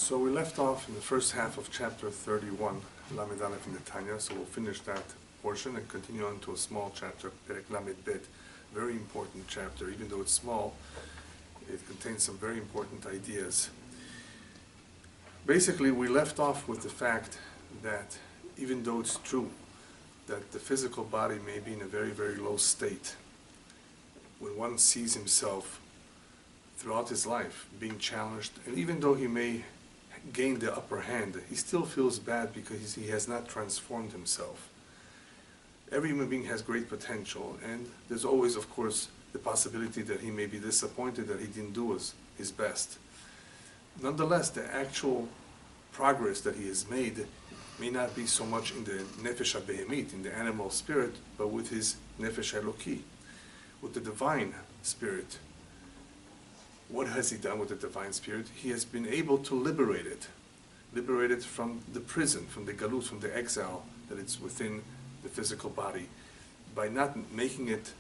So we left off in the first half of chapter 31, Lamed Aleph in the Tanya, so we'll finish that portion and continue on to a small chapter, Perek Lamed Bet, very important chapter. Even though it's small, it contains some very important ideas. Basically, we left off with the fact that even though it's true that the physical body may be in a very, very low state, when one sees himself throughout his life being challenged, and even though he may gain the upper hand, he still feels bad because he has not transformed himself. Every human being has great potential, and there's always, of course, the possibility that he may be disappointed that he didn't do his best. Nonetheless, the actual progress that he has made may not be so much in the nefesh ha-behemit, in the animal spirit, but with his nefesh eloki, with the divine spirit. What has he done with the divine spirit? He has been able to liberate it from the prison, from the galut, from the exile that it's within the physical body, by not making it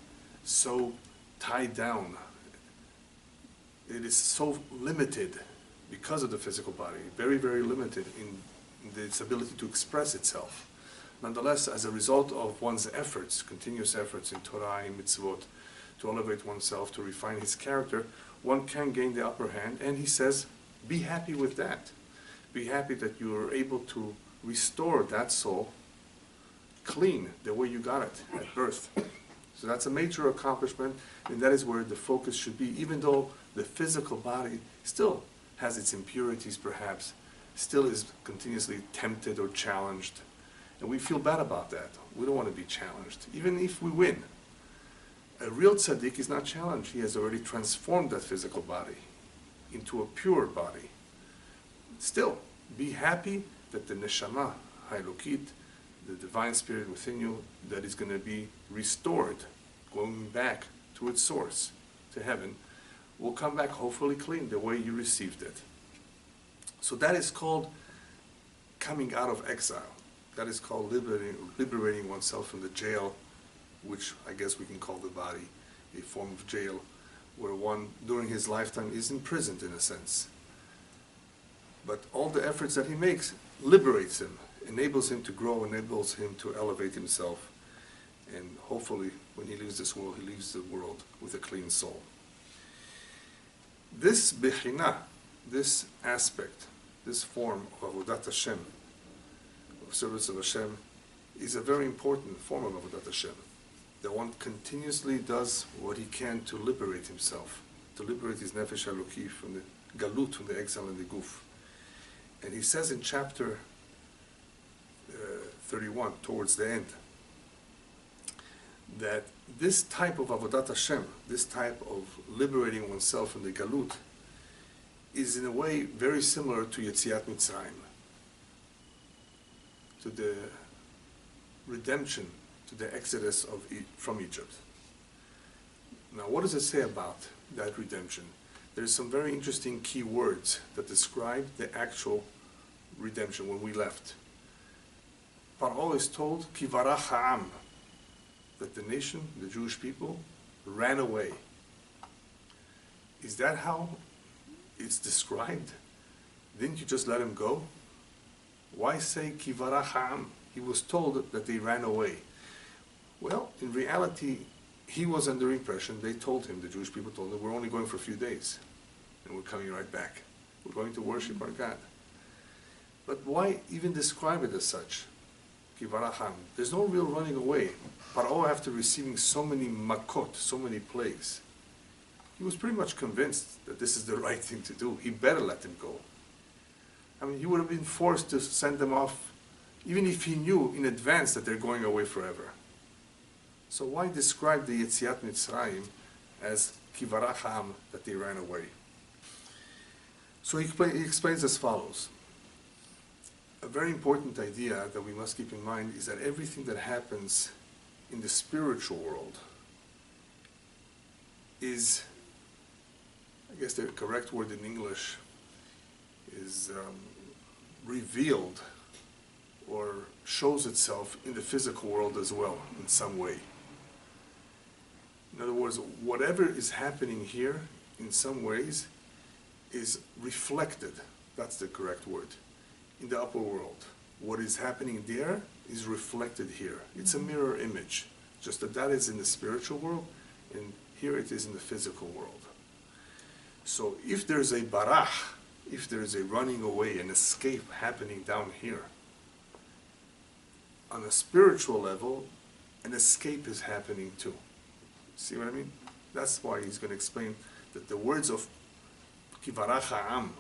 so tied down. It is so limited because of the physical body, very, very limited in its ability to express itself. Nonetheless, as a result of one's efforts, continuous efforts in Torah and mitzvot, to elevate oneself, to refine his character, one can gain the upper hand, and he says, be happy with that. Be happy that you are able to restore that soul clean the way you got it at birth. So that's a major accomplishment, and that is where the focus should be, even though the physical body still has its impurities perhaps, still is continuously tempted or challenged. And we feel bad about that. We don't want to be challenged, even if we win. A real tzaddik is not challenged. He has already transformed that physical body into a pure body. Still, be happy that the neshama, hailokit, the divine spirit within you, that is going to be restored, going back to its source, to heaven, will come back hopefully clean the way you received it. So that is called coming out of exile. That is called liberating oneself from the jail, which I guess we can call the body, a form of jail, where one, during his lifetime, is imprisoned in a sense. But all the efforts that he makes liberates him, enables him to grow, enables him to elevate himself, and hopefully, when he leaves this world, he leaves the world with a clean soul. This bechina, this aspect, this form of Avodat Hashem, of service of Hashem, is a very important form of Avodat Hashem. That one continuously does what he can to liberate himself, to liberate his nefesh eloki from the galut, from the exile and the guf. And he says in chapter 31, towards the end, that this type of Avodat Hashem, this type of liberating oneself from the galut, is in a way very similar to Yetziat Mitzrayim, to the redemption, to the exodus from Egypt. Now, what does it say about that redemption? There's some very interesting key words that describe the actual redemption when we left. Paro is told, Ki varach ha'am, that the nation, the Jewish people, ran away. Is that how it's described? Didn't you just let him go? Why say Ki varach ha'am? He was told that they ran away. Well, in reality, he was under impression, they told him, the Jewish people told him, we're only going for a few days, and we're coming right back. We're going to worship our God. But why even describe it as such? Ki varach ha'am. There's no real running away. Paro, after receiving so many makot, so many plagues, he was pretty much convinced that this is the right thing to do. He better let them go. I mean, he would have been forced to send them off, even if he knew in advance that they're going away forever. So why describe the Yetziat Mitzrayim as Ki varach ha'am, that they ran away? So he explains as follows. A very important idea that we must keep in mind is that everything that happens in the spiritual world is, I guess the correct word in English is revealed or shows itself in the physical world as well in some way. In other words, whatever is happening here in some ways is reflected That's the correct word. In the upper world. What is happening there is reflected here. It's a mirror image. Just that is in the spiritual world, and here it is in the physical world. So if there's a barach, if there's a running away, an escape happening down here, on a spiritual level, an escape is happening too. See what I mean? That's why he's going to explain that the words of Kivarach ha'am,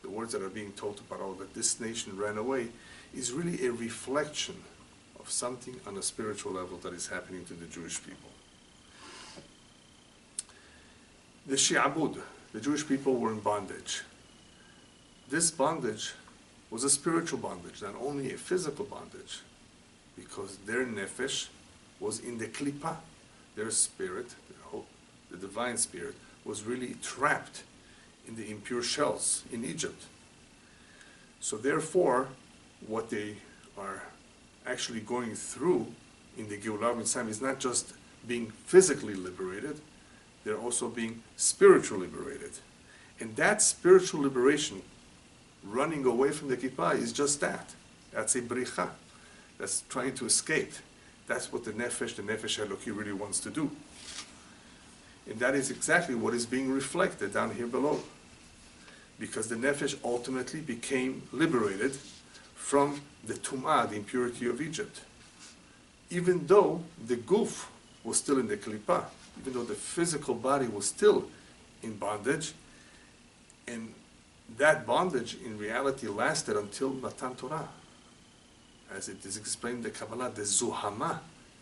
the words that are being told to Paro, that this nation ran away, is really a reflection of something on a spiritual level that is happening to the Jewish people. The Shi'abud, the Jewish people were in bondage. This bondage was a spiritual bondage, not only a physical bondage, because their nefesh was in the klipa, their spirit, the divine spirit, was really trapped in the impure shells in Egypt. So therefore, what they are actually going through in the Geulah Mitzrayim is not just being physically liberated, they're also being spiritually liberated. And that spiritual liberation, running away from the kippah, is just that. That's a bricha. That's trying to escape. That's what the nefesh Eloki really wants to do. And that is exactly what is being reflected down here below. Because the nefesh ultimately became liberated from the tum'ah, the impurity of Egypt. Even though the guf was still in the klippah, even though the physical body was still in bondage, and that bondage in reality lasted until Matan Torah. As it is explained in the Kabbalah, the zuhama,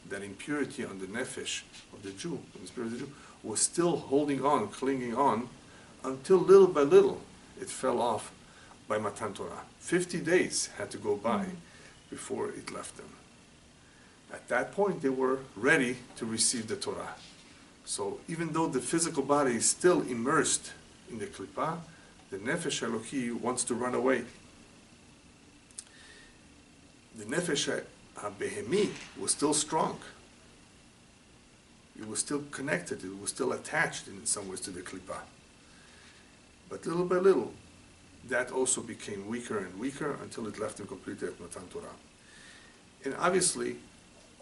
that impurity on the nefesh of the Jew, the spirit of the Jew, was still holding on, clinging on, until little by little it fell off by Matan Torah. 50 days had to go by before it left them. At that point, they were ready to receive the Torah. So even though the physical body is still immersed in the klippah, the nefesh Eloki wants to run away. The nefesh HaBehemi was still strong. It was still connected, it was still attached in some ways to the klippah. But little by little, that also became weaker and weaker until it left him completely at Matan Torah. And obviously,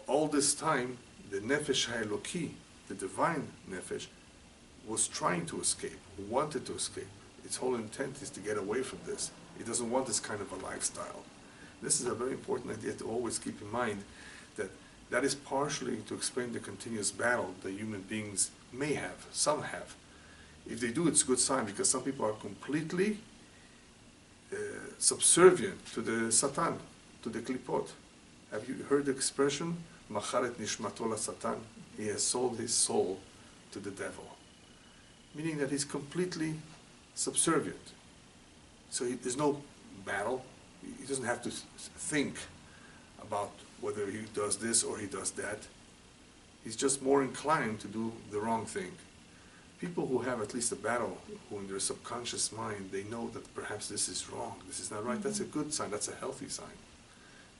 all this time, the nefesh HaEloki, the divine nefesh, was trying to escape, wanted to escape. Its whole intent is to get away from this. It doesn't want this kind of a lifestyle. This is a very important idea to always keep in mind, that that is partially to explain the continuous battle that human beings may have, some have. If they do, it's a good sign, because some people are completely subservient to the Satan, to the klipot. Have you heard the expression, Macharet nishmato la Satan? He has sold his soul to the devil. Meaning that he's completely subservient. So there's no battle. He doesn't have to think about whether he does this or he does that. He's just more inclined to do the wrong thing. People who have at least a battle, who in their subconscious mind, they know that perhaps this is wrong, this is not right. That's a good sign, that's a healthy sign.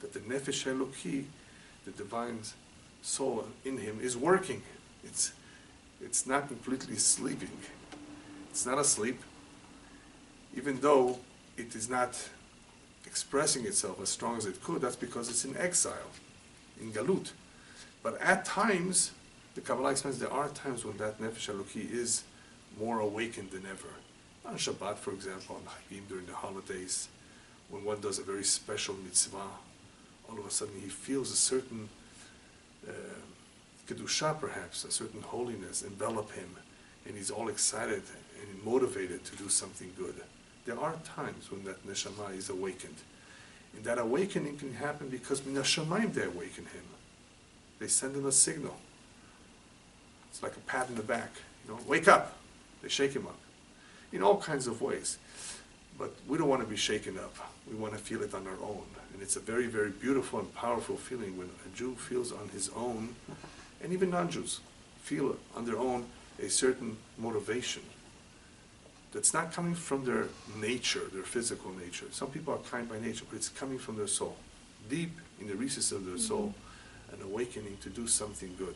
That the nefesh Eloki, the divine soul in him, is working. It's not completely sleeping. It's not asleep. Even though it is not expressing itself as strong as it could, that's because it's in exile, in galut. But at times, the Kabbalah explains there are times when that nefesh Eloki is more awakened than ever. On Shabbat, for example, on Hagim, during the holidays, when one does a very special mitzvah, all of a sudden he feels a certain kedusha, perhaps, a certain holiness envelop him, and he's all excited and motivated to do something good. There are times when that neshama is awakened. And that awakening can happen because min hashamayim they awaken him. They send him a signal. It's like a pat in the back. Wake up. They shake him up. In all kinds of ways. But we don't want to be shaken up. We want to feel it on our own. And it's a very, very beautiful and powerful feeling when a Jew feels on his own, and even non-Jews feel on their own a certain motivation that's not coming from their nature, their physical nature. Some people are kind by nature, but it's coming from their soul. Deep in the recesses of their soul, an awakening to do something good.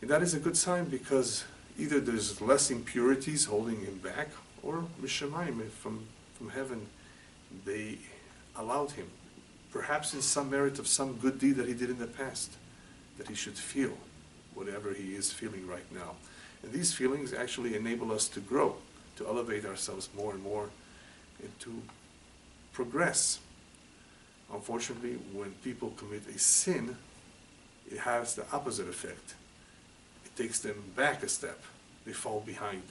And that is a good sign, because either there's less impurities holding him back, or Mishamayim, from heaven, they allowed him, perhaps in some merit of some good deed that he did in the past, that he should feel whatever he is feeling right now. And these feelings actually enable us to grow, to elevate ourselves more and more, and to progress. Unfortunately, when people commit a sin, it has the opposite effect. It takes them back a step. They fall behind.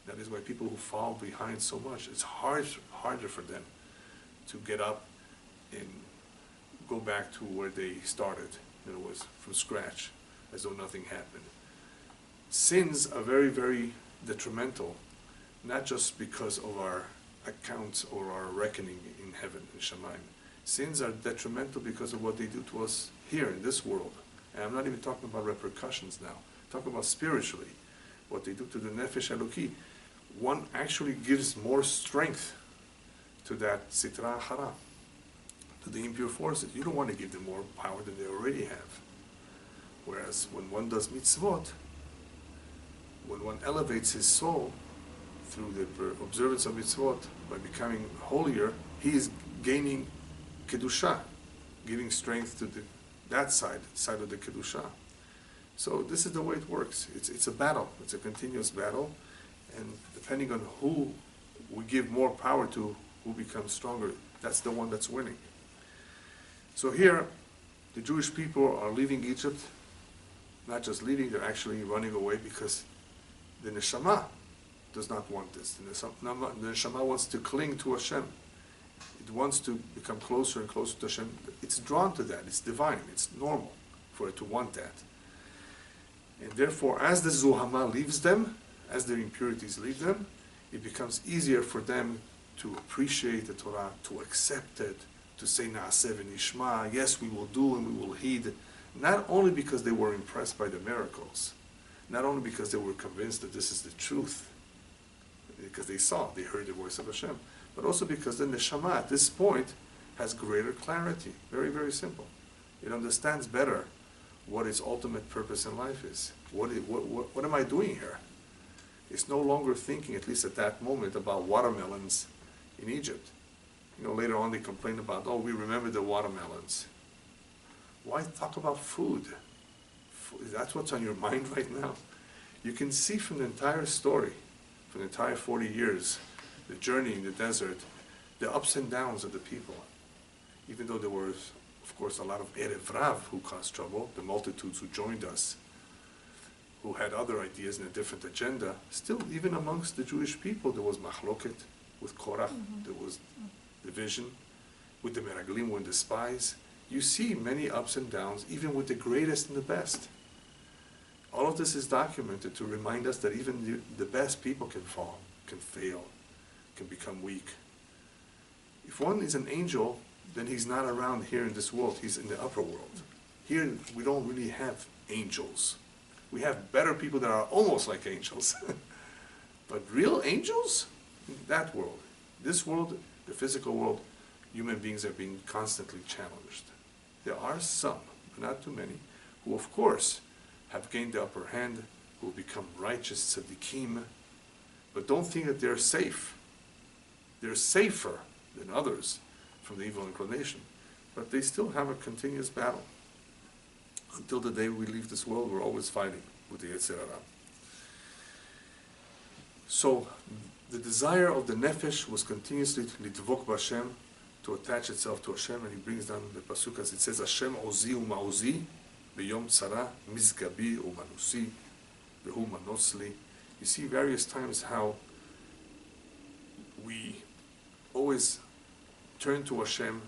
That is why people who fall behind so much, it's harder for them to get up and go back to where they started. In other words, from scratch, as though nothing happened. Sins are very, very detrimental, not just because of our accounts or our reckoning in heaven, in Shamayim. Sins are detrimental because of what they do to us here in this world. And I'm not even talking about repercussions now. I'm talking about spiritually. What they do to the Nefesh Eloki. One actually gives more strength to that Sitra Achara, to the impure forces. You don't want to give them more power than they already have. Whereas when one does mitzvot, when one elevates his soul through the observance of mitzvot, by becoming holier, he is gaining kedusha, giving strength to that side of the kedusha. So this is the way it works. It's a battle. It's a continuous battle, and depending on who we give more power to, who becomes stronger, that's the one that's winning. So here, the Jewish people are leaving Egypt. Not just leaving, they're actually running away because the neshama does not want this. The neshama wants to cling to Hashem. It wants to become closer and closer to Hashem. It's drawn to that. It's divine. It's normal for it to want that. And therefore, as the Zuhama leaves them, as their impurities leave them, it becomes easier for them to appreciate the Torah, to accept it, to say Na'aseh v'nishma, yes, we will do and we will heed. Not only because they were impressed by the miracles, not only because they were convinced that this is the truth, because they heard the voice of Hashem, but also because the neshama at this point has greater clarity. Very, very simple. It understands better what its ultimate purpose in life is. What am I doing here? It's no longer thinking, at least at that moment, about watermelons in Egypt. Later on they complain about, oh, we remember the watermelons. Why talk about food? That's what's on your mind right now. You can see from the entire story, from the entire 40 years, the journey in the desert, the ups and downs of the people. Even though there was, of course, a lot of Erev Rav who caused trouble, the multitudes who joined us, who had other ideas and a different agenda, still, even amongst the Jewish people, there was machloket with Korach, there was division with the Meraglim, with the spies. You see many ups and downs, even with the greatest and the best. All of this is documented to remind us that even the best people can fall, can fail, can become weak. If one is an angel, then he's not around here in this world, he's in the upper world. Here we don't really have angels. We have better people that are almost like angels. But real angels? That world. This world, the physical world, human beings are being constantly challenged. There are some, but not too many, who of course have gained the upper hand, who become righteous tzaddikim, but don't think that they're safe. They're safer than others from the evil inclination, but they still have a continuous battle. Until the day we leave this world, we're always fighting with the Yetzer Hara. So the desire of the nefesh was continuously litvok b'Hashem, to attach itself to Hashem, and he brings down the pasuk as it says, Hashem ozi u'ma'ozi, b'yom tzara, mizgabi u'manusi, v'hu manosli. You see various times how we always turn to Hashem.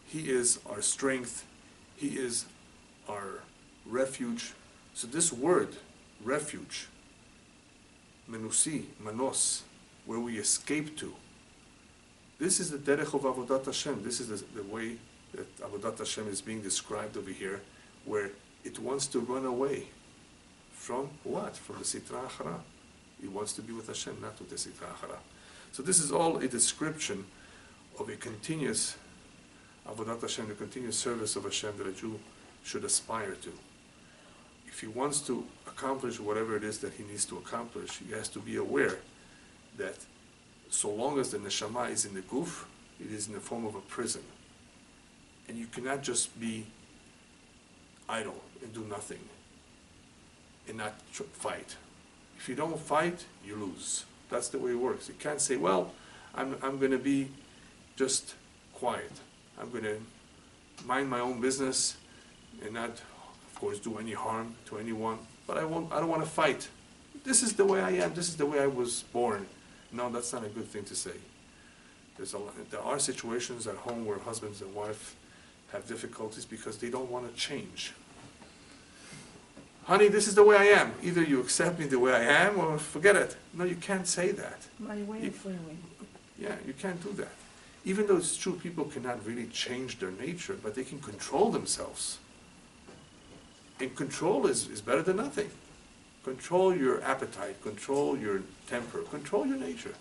He is our strength. He is our refuge. So this word, refuge, menusi, manos, where we escape to, this is the derech of Avodat Hashem. This is the way that Avodat Hashem is being described over here, where it wants to run away from what? From the Sitra Achara. It wants to be with Hashem, not with the Sitra Achara. So this is all a description of a continuous Avodat Hashem, the continuous service of Hashem that a Jew should aspire to. If he wants to accomplish whatever it is that he needs to accomplish, he has to be aware that so long as the neshama is in the guf, it is in the form of a prison. And you cannot just be idle and do nothing and not fight. If you don't fight, you lose. That's the way it works. You can't say, well, I'm going to be just quiet. I'm going to mind my own business and not, of course, do any harm to anyone. But I don't want to fight. This is the way I am. This is the way I was born. No, that's not a good thing to say. There are situations at home where husbands and wife have difficulties because they don't want to change. Honey, this is the way I am. Either you accept me the way I am or forget it. No, you can't say that. My way of living. Yeah, you can't do that. Even though it's true people cannot really change their nature, but they can control themselves. And control is better than nothing. Control your appetite, control your temper, control your nature.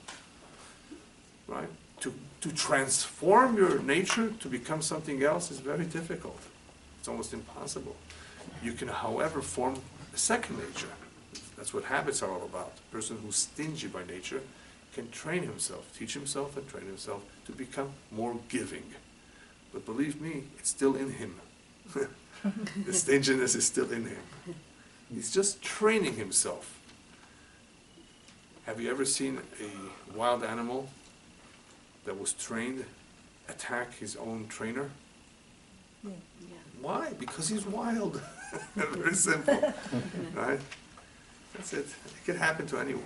Right? To transform your nature to become something else is very difficult. It's almost impossible. You can, however, form a second nature. That's what habits are all about. A person who's stingy by nature can train himself, teach himself and train himself to become more giving. But believe me, it's still in him. The stinginess is still in him. He's just training himself. Have you ever seen a wild animal that was trained attack his own trainer? Yeah. Why? Because he's wild. Very simple, right? That's it. It can happen to anyone.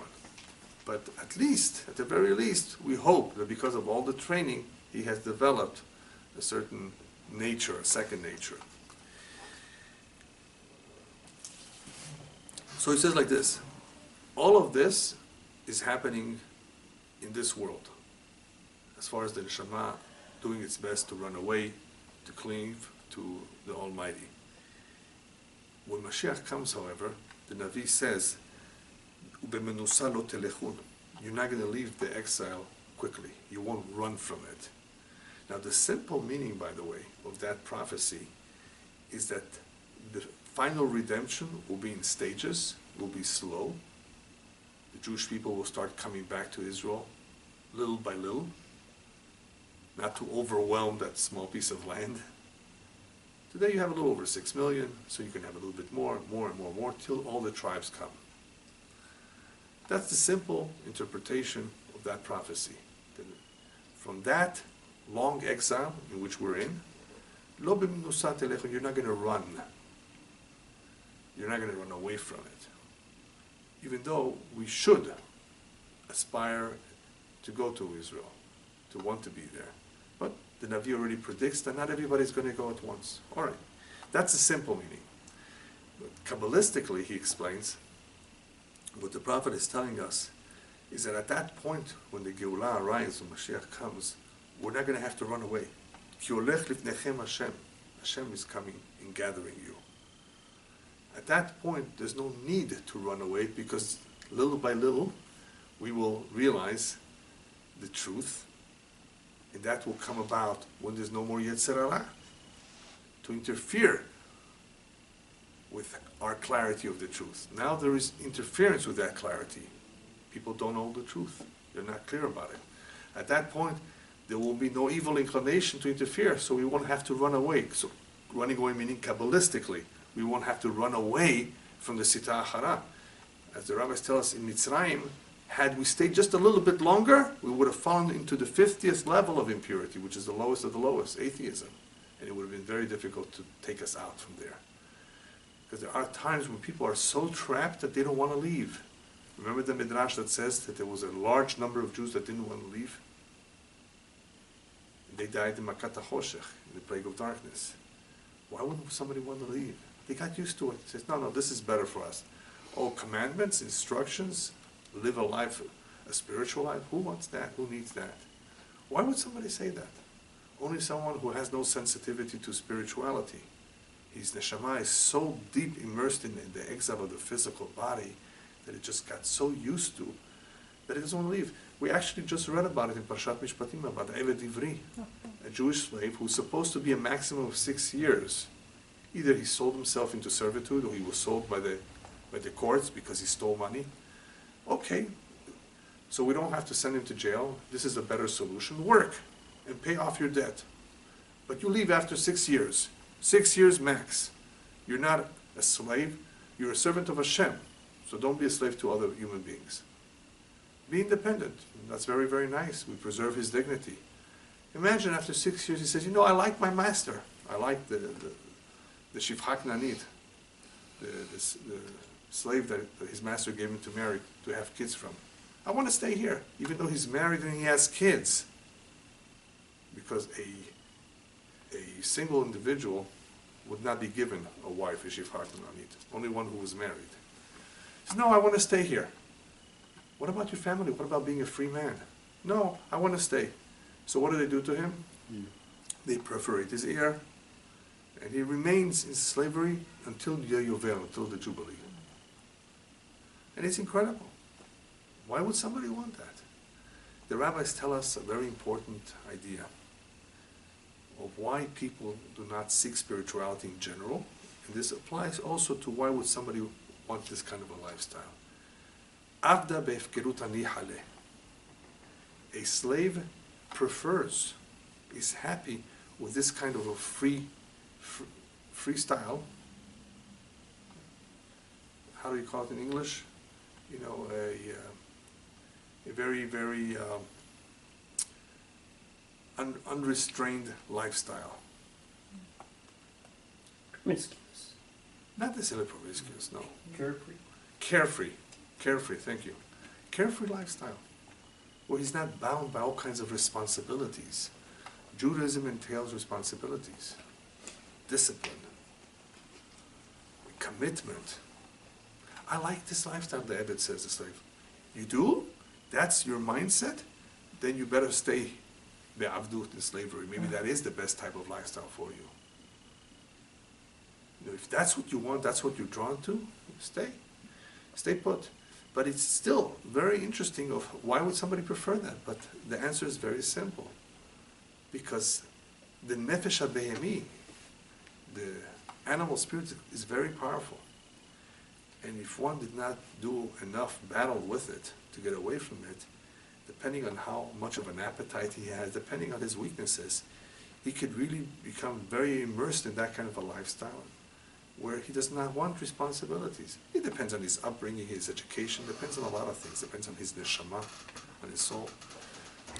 But at least, at the very least, we hope that because of all the training, he has developed a certain nature, a second nature. So he says like this, all of this is happening in this world, as far as the neshama doing its best to run away, to cleave to the Almighty. When Mashiach comes, however, the Navi says, "Ubemenusa lo telechun." You're not going to leave the exile quickly. You won't run from it. Now, the simple meaning, by the way, of that prophecy is that the final redemption will be in stages, will be slow. The Jewish people will start coming back to Israel little by little, not to overwhelm that small piece of land. Today you have a little over 6 million, so you can have a little bit more, till all the tribes come. That's the simple interpretation of that prophecy. From that long exile in which we're in, lo b'minusat elechon, you're not going to run. You're not going to run away from it. Even though we should aspire to go to Israel, to want to be there. But the Navi already predicts that not everybody's going to go at once. All right, that's the simple meaning. But Kabbalistically, he explains, what the prophet is telling us is that at that point, when the Geulah arrives, when Mashiach comes, we're not going to have to run away. Ki olech lifnechem Hashem. Hashem is coming and gathering you. At that point, there's no need to run away because little by little, we will realize the truth, and that will come about when there's no more Yetzer Hara to interfere with our clarity of the truth. Now there is interference with that clarity. People don't know the truth. They're not clear about it. At that point, there will be no evil inclination to interfere, so we won't have to run away. So running away meaning Kabbalistically, we won't have to run away from the Sita Achara. As the rabbis tell us in Mitzrayim, had we stayed just a little bit longer, we would have fallen into the 50th level of impurity, which is the lowest of the lowest, atheism. And it would have been very difficult to take us out from there. Because there are times when people are so trapped that they don't want to leave. Remember the Midrash that says that there was a large number of Jews that didn't want to leave? And they died in Makat HaChoshech, in the plague of darkness. Why wouldn't somebody want to leave? They got used to it. They said, no, this is better for us. Oh, commandments, instructions, live a life, a spiritual life, who wants that? Who needs that? Why would somebody say that? Only someone who has no sensitivity to spirituality. His neshama is so deep immersed in the exile of the physical body that it just got so used to that it doesn't want to leave. We actually just read about it in Parshat Mishpatim, about Eved Ivri, a Jewish slave who's supposed to be a maximum of 6 years. Either he sold himself into servitude or he was sold by the courts because he stole money. Okay, so we don't have to send him to jail. This is a better solution. Work and pay off your debt. But you leave after 6 years. 6 years max. You're not a slave. You're a servant of Hashem. So don't be a slave to other human beings. Be independent. That's very, very nice. We preserve his dignity. Imagine after 6 years he says, I like my master. I like the Shifchak Nanit, the slave that his master gave him to marry, to have kids from. I want to stay here, even though he's married and he has kids. Because a single individual would not be given a wife, a Shifchak Nanit. Only one who was married. He says, no, I want to stay here. What about your family? What about being a free man? No, I want to stay. So what do they do to him? They perforate his ear, and he remains in slavery until Yovel, until the Jubilee. And it's incredible. Why would somebody want that? The rabbis tell us a very important idea of why people do not seek spirituality in general, and this applies also to why would somebody want this kind of a lifestyle. Avda be'efkerut anihale. A slave prefers, is happy with this kind of a freestyle. How do you call it in English? A very, very unrestrained lifestyle. Promiscuous. Not necessarily promiscuous, no. Carefree. Carefree, thank you. Carefree lifestyle, where he's not bound by all kinds of responsibilities. Judaism entails responsibilities, discipline, commitment. I like this lifestyle, the Ebed says, the slave. You do? That's your mindset? Then you better stay be'avdut, in slavery. Maybe that is the best type of lifestyle for you. If that's what you want, that's what you're drawn to, stay put. But it's still very interesting of why would somebody prefer that? But the answer is very simple. Because the nefesh habehemi, the animal spirit, is very powerful. And if one did not do enough battle with it to get away from it, depending on how much of an appetite he has, depending on his weaknesses, he could really become very immersed in that kind of a lifestyle where he does not want responsibilities. It depends on his upbringing, his education, depends on a lot of things, depends on his neshama, on his soul.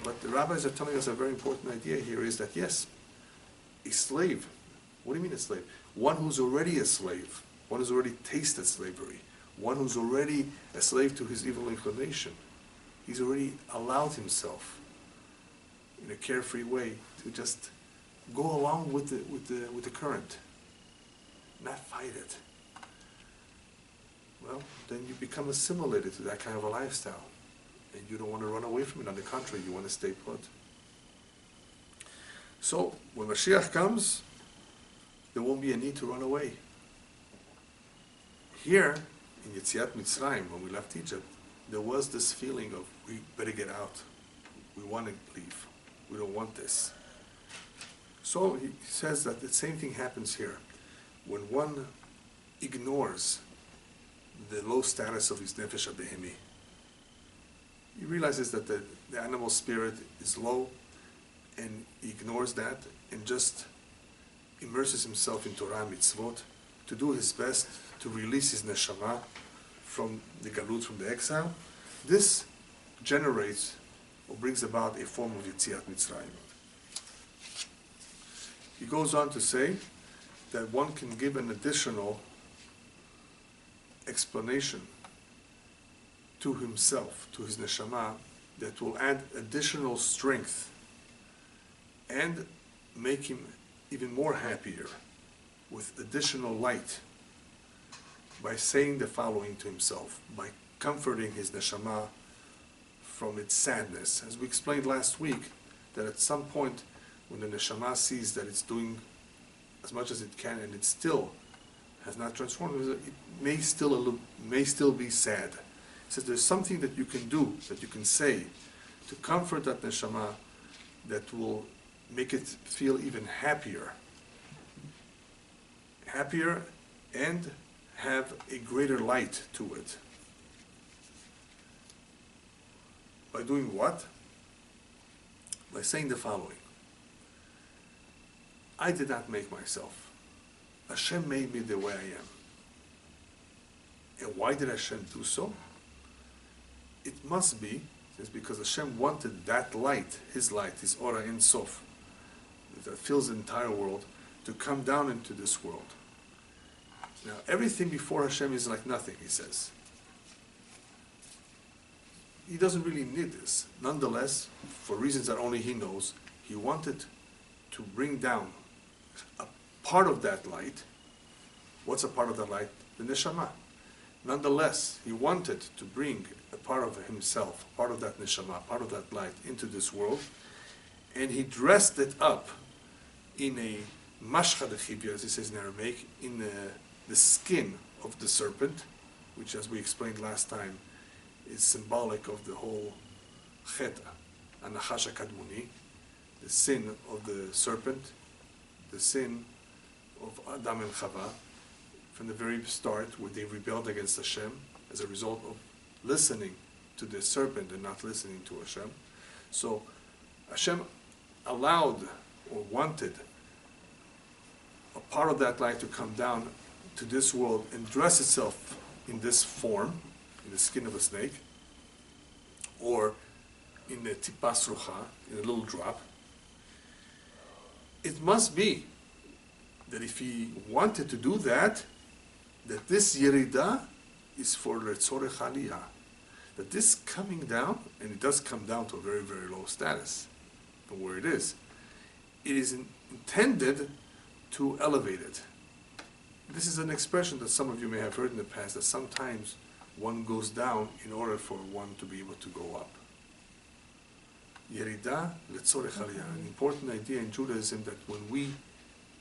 But the rabbis are telling us a very important idea here is that yes, a slave, what do you mean a slave? One who's already a slave, one who's already tasted slavery, one who's already a slave to his evil inclination. He's already allowed himself in a carefree way to just go along with the current, not fight it. Well, then you become assimilated to that kind of a lifestyle. And you don't want to run away from it. On the contrary, you want to stay put. So, when Mashiach comes, there won't be a need to run away. Here, in Yetziat Mitzrayim, when we left Egypt, there was this feeling of, we better get out. We want to leave. We don't want this. So he says that the same thing happens here. When one ignores the low status of his nefesh habehemi, he realizes that the animal spirit is low, and he ignores that and just immerses himself in Torah and mitzvot to do his best to release his neshama from the galut, from the exile. This generates or brings about a form of Yetziat Mitzrayim. He goes on to say that one can give an additional explanation to himself, to his neshama, that will add additional strength and make him even more happier with additional light by saying the following to himself, by comforting his neshama from its sadness. As we explained last week, that at some point when the neshama sees that it's doing as much as it can and it still has not transformed, it may still be sad. He says there's something that you can do, that you can say to comfort that neshama that will make it feel even happier and have a greater light to it. By doing what? By saying the following. I did not make myself. Hashem made me the way I am. And why did Hashem do so? It must be, it's because Hashem wanted that light, His Ora Ein Sof, that fills the entire world, to come down into this world. Now, everything before Hashem is like nothing, He says. He doesn't really need this. Nonetheless, for reasons that only He knows, He wanted to bring down a part of that light. What's a part of that light? The neshama. Nonetheless, He wanted to bring a part of Himself, part of that neshama, part of that light into this world, and He dressed it up in a mashcha dechibya, as He says in Aramaic, in the skin of the serpent, which, as we explained last time, is symbolic of the whole chet, anachash kadmuni, the sin of the serpent, the sin of Adam and Chava, from the very start, where they rebelled against Hashem as a result of listening to the serpent and not listening to Hashem. So Hashem allowed or wanted a part of that light to come down to this world and dress itself in this form, in the skin of a snake, or in the tipas rucha, in a little drop. It must be that if He wanted to do that, that this yerida is for letzorech aliyah. That this coming down, and it does come down to a very, very low status from where it is intended to elevate it. This is an expression that some of you may have heard in the past, that sometimes one goes down in order for one to be able to go up. Yerida letzorech aliyah. An important idea in Judaism, that when we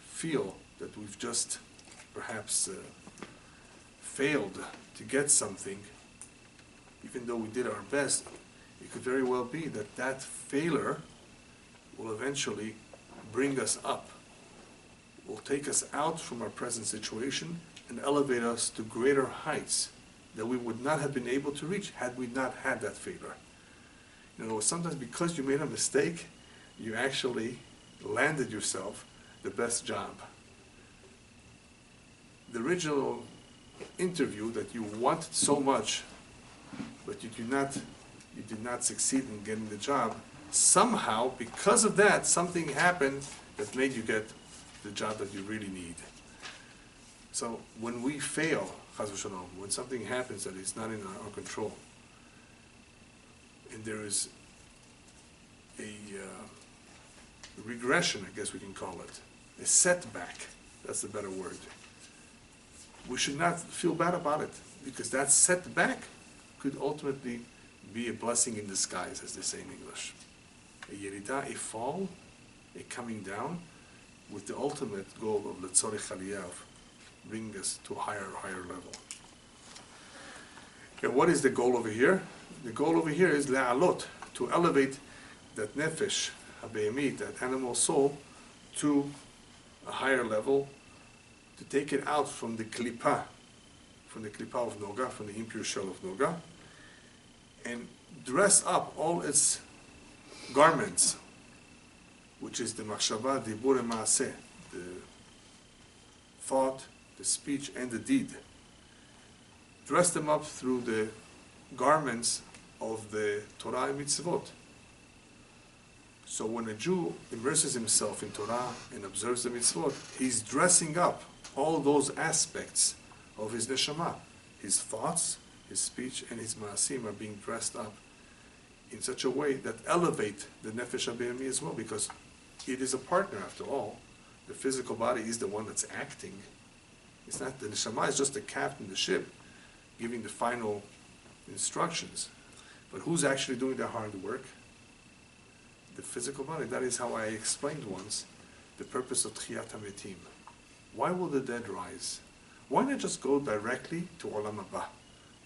feel that we've just perhaps failed to get something, even though we did our best, it could very well be that that failure will eventually bring us up, will take us out from our present situation and elevate us to greater heights that we would not have been able to reach had we not had that failure. You know, sometimes because you made a mistake, you actually landed yourself the best job. The original interview that you wanted so much, but you did not succeed in getting the job, somehow, because of that, something happened that made you get the job that you really need. So when we fail, chas v'shalom, when something happens that is not in our control, and there is a regression, I guess we can call it, a setback, that's the better word, we should not feel bad about it, because that setback could ultimately be a blessing in disguise, as they say in English. A yerida, a fall, a coming down, with the ultimate goal of letzorech aliyah, bringing us to a higher level. And what is the goal over here? The goal over here is le'alot, to elevate that nefesh, habehemit, that animal soul, to a higher level, to take it out from the klipa of Noga, from the impure shell of Noga, and dress up all its garments, which is the machshava, dibur, and maaseh, the thought, the speech, and the deed. Dress them up through the garments of the Torah and mitzvot. So when a Jew immerses himself in Torah and observes the mitzvot, he's dressing up all those aspects of his neshama. His thoughts, his speech, and his maasim are being dressed up in such a way that elevate the nefesh habehemi as well, because it is a partner after all. The physical body is the one that's acting. It's not, the neshama is just the captain of the ship, giving the final instructions. But who's actually doing the hard work? The physical body. That is how I explained once the purpose of Tchiyat HaMetim. Why will the dead rise? Why not just go directly to Olam Haba,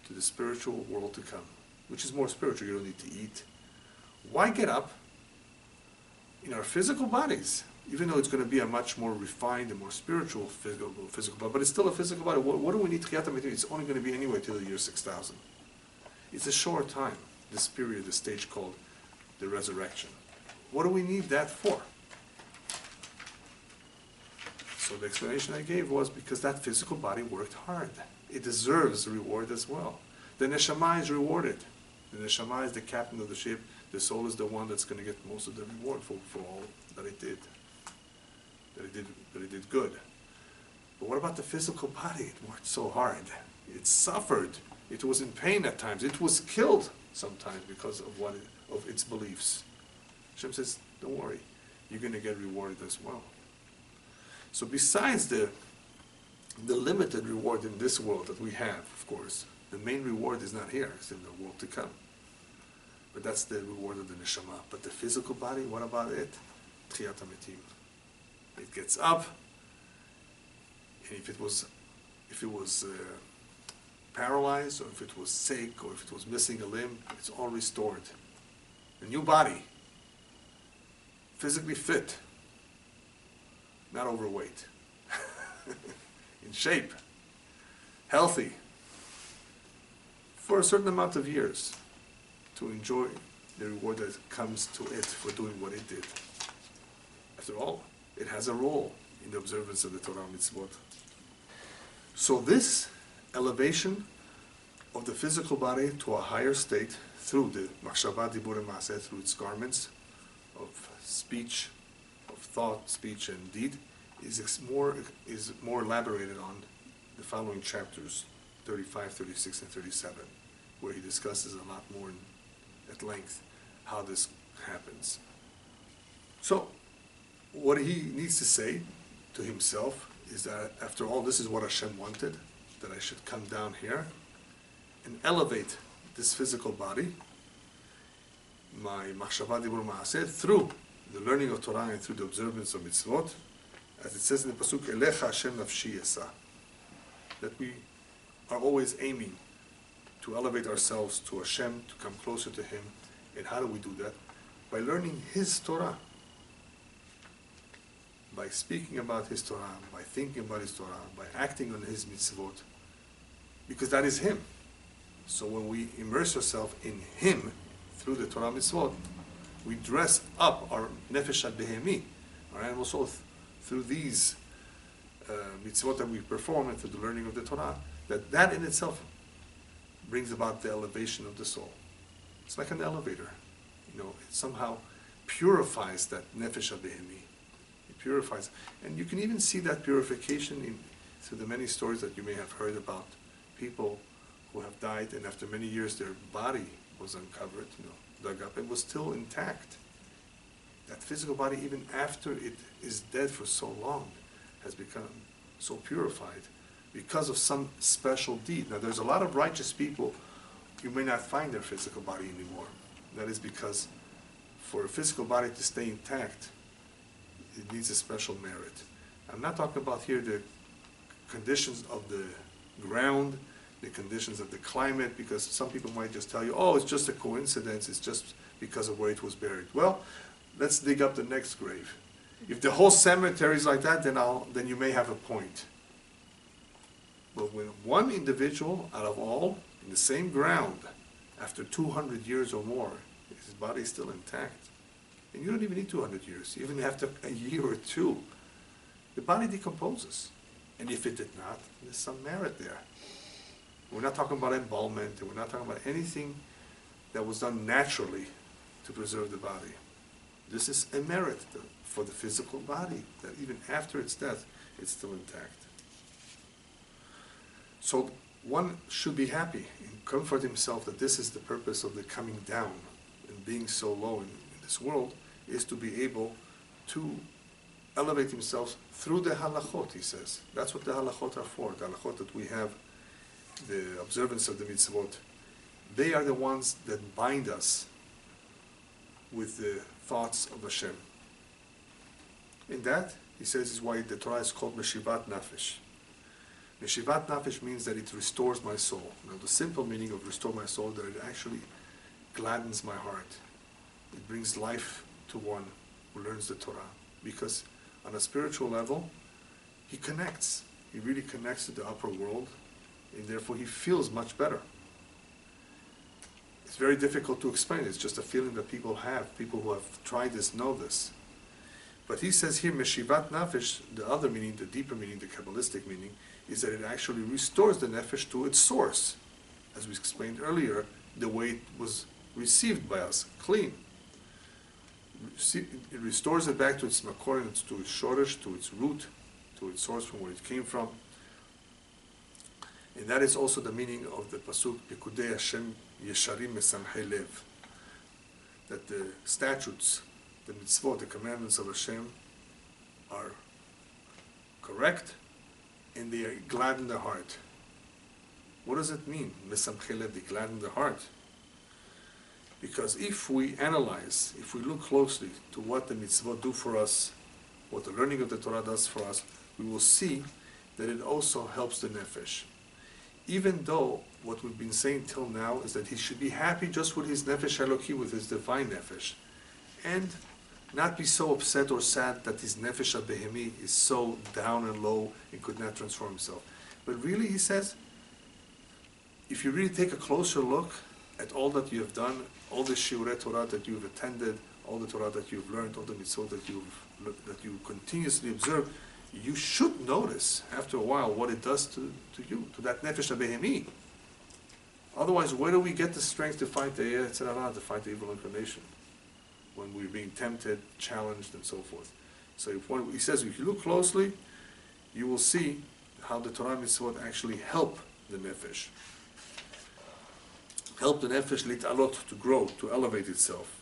to the spiritual world to come, which is more spiritual, you don't need to eat. Why get up in our physical bodies, even though it's going to be a much more refined and more spiritual physical body, but it's still a physical body. What do we need Tchiyat HaMetim? It's only going to be anyway till the year 6000. It's a short time. this period, the stage called the resurrection. What do we need that for? So the explanation I gave was because that physical body worked hard. It deserves reward as well. The neshama is rewarded. The neshama is the captain of the ship. The soul is the one that's going to get most of the reward for all that it did. That it did good. But what about the physical body? It worked so hard. It suffered. It was in pain at times. It was killed sometimes because of its beliefs. Hashem says, don't worry, you're going to get rewarded as well. So besides the limited reward in this world that we have, of course, the main reward is not here, it's in the world to come. But that's the reward of the neshama. But the physical body, what about it? Tchiyat HaMetim. It gets up, and if it was paralyzed, or if it was sick, or if it was missing a limb, it's all restored. A new body, physically fit, not overweight, in shape, healthy, for a certain amount of years, to enjoy the reward that comes to it for doing what it did. After all, it has a role in the observance of the Torah mitzvot. So this elevation of the physical body to a higher state through the machshava, dibur, and maaseh, through its garments of speech, of thought, speech, and deed, is more elaborated on the following chapters, 35, 36, and 37, where he discusses a lot more at length how this happens. So, what he needs to say to himself is that, after all, this is what Hashem wanted, that I should come down here and elevate this physical body, my machshava, dibur, maaseh, through the learning of Torah and through the observance of mitzvot, as it says in the pasuk, Elecha Hashem nafshi yesa, that we are always aiming to elevate ourselves to Hashem, to come closer to Him. And how do we do that? By learning His Torah, by speaking about His Torah, by thinking about His Torah, by acting on His mitzvot, because that is Him. So when we immerse ourselves in Him through the Torah mitzvot, we dress up our nefesh behemi, our animal soul, through these mitzvot that we perform and through the learning of the Torah. That in itself brings about the elevation of the soul. It's like an elevator. It somehow purifies that nefesh behemi. It purifies. And you can even see that purification through the many stories that you may have heard about people who have died, and after many years their body was uncovered, dug up, and was still intact. That physical body, even after it is dead for so long, has become so purified because of some special deed. Now, there's a lot of righteous people, you may not find their physical body anymore. That is because for a physical body to stay intact, it needs a special merit. I'm not talking about here the conditions of the ground, the conditions of the climate, because some people might just tell you, oh, it's just a coincidence, it's just because of where it was buried. Well, let's dig up the next grave. If the whole cemetery is like that, then you may have a point. But when one individual out of all, in the same ground, after 200 years or more, his body is still intact, and you don't even need 200 years, even after a year or two, the body decomposes. And if it did not, there's some merit there. We're not talking about embalmment, and we're not talking about anything that was done naturally to preserve the body. This is a merit for the physical body, that even after its death, it's still intact. So one should be happy and comfort himself that this is the purpose of the coming down and being so low in this world, is to be able to elevate himself through the halachot, he says. That's what the halachot are for, the halachot that we have, the observance of the mitzvot. They are the ones that bind us with the thoughts of Hashem. And that, he says, is why the Torah is called Meshivat Nafesh. Meshivat Nafesh means that it restores my soul. Now, the simple meaning of restore my soul, that it actually gladdens my heart. It brings life to one who learns the Torah. Because on a spiritual level, he connects. He really connects to the upper world, and therefore he feels much better. It's very difficult to explain. It's just a feeling that people have. People who have tried this know this. But he says here, Meshivat Nafesh, the other meaning, the deeper meaning, the Kabbalistic meaning, is that it actually restores the Nefesh to its source. As we explained earlier, the way it was received by us, clean. It restores it back to its makor, to its shoresh, to its root, to its source from where it came from. And that is also the meaning of the pasuk, Pikudei Hashem Yesharim Mesamchei Lev. That the statutes, the mitzvot, the commandments of Hashem are correct and they gladden the heart. What does it mean? Mesamchei Lev, they gladden the heart. Because if we analyze, if we look closely to what the mitzvot do for us, what the learning of the Torah does for us, we will see that it also helps the nefesh. Even though what we've been saying till now is that he should be happy just with his nefesh Eloki, with his divine nefesh, and not be so upset or sad that his nefesh abehemi is so down and low and could not transform himself. But really, he says, if you really take a closer look at all that you have done, all the shiurei Torah that you've attended, all the Torah that you've learned, all the mitzvot that you continuously observe, you should notice after a while what it does to you, to that nefesh abehemi. Otherwise, where do we get the strength to fight the Yetzer Hara, to fight the evil inclination? When we're being tempted, challenged, and so forth. So he says, if you look closely, you will see how the Torah mitzvot actually help the nefesh. Help the nefesh lit'alot, to grow, to elevate itself.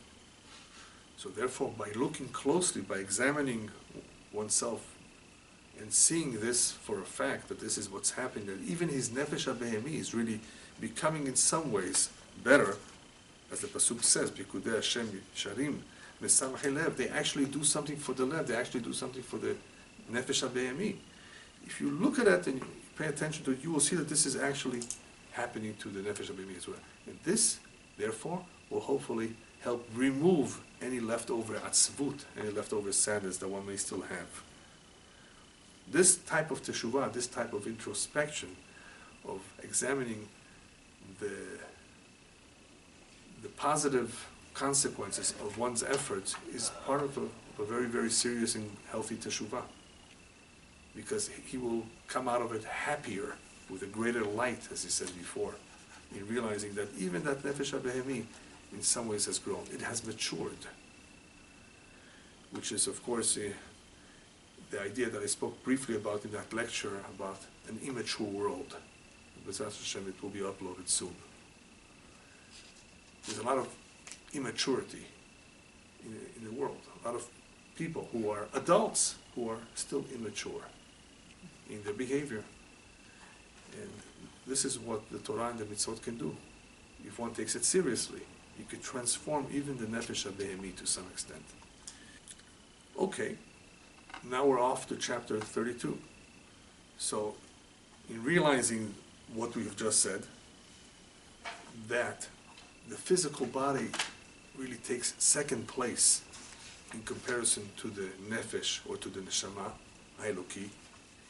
So therefore, by looking closely, by examining oneself, and seeing this for a fact, that this is what's happening, that even his nefesh abehemi is really becoming in some ways better, as the pasuk says, Pikudei Hashem Sharim Mesamchei Lev, they actually do something for the lev, they actually do something for the nefesh abehemi. If you look at it and you pay attention to it, you will see that this is actually happening to the nefesh abehemi as well. And this, therefore, will hopefully help remove any leftover atzvut, any leftover sadness that one may still have. This type of teshuvah, this type of introspection, of examining the positive consequences of one's efforts, is part of a very, very serious and healthy teshuvah. Because he will come out of it happier, with a greater light, as he said before, in realizing that even that nefesh abehemi in some ways has grown. It has matured. Which is, of course, the idea that I spoke briefly about in that lecture about an immature world. B'ezras Hashem, it will be uploaded soon. There's a lot of immaturity in the world. A lot of people who are adults who are still immature in their behavior. And this is what the Torah and the mitzvot can do. If one takes it seriously, you could transform even the nefesh abehemi to some extent. Okay, now we're off to chapter 32. So, in realizing what we have just said, that the physical body really takes second place in comparison to the nefesh or to the neshama, Eloki,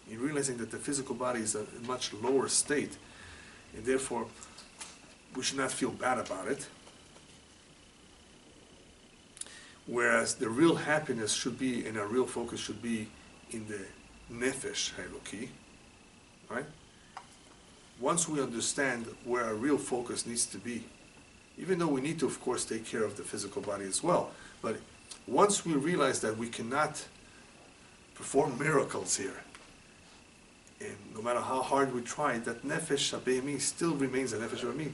in realizing that the physical body is a much lower state, and therefore we should not feel bad about it. Whereas the real happiness should be, and our real focus should be in the nefesh Eloki, right? Once we understand where our real focus needs to be, even though we need to, of course, take care of the physical body as well, but once we realize that we cannot perform miracles here, and no matter how hard we try, that nefesh abehemi still remains a nefesh abehemi.